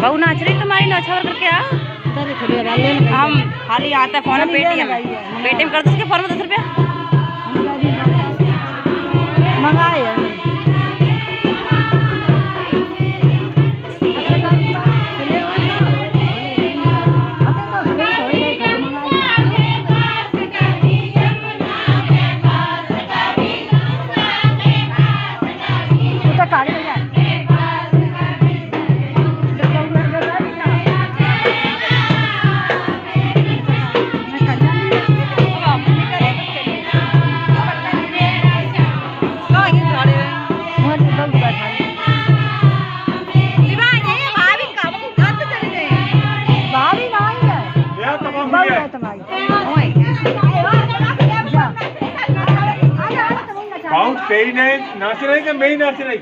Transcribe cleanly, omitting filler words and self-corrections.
बहू नाच रही तुम्हारी नौछावर करके आ। हम खाली आता है फोन में पेटीएम कर दो उसके फोन में 10 रुपया मंगाए नाच रहे कि मैं ही नाच रही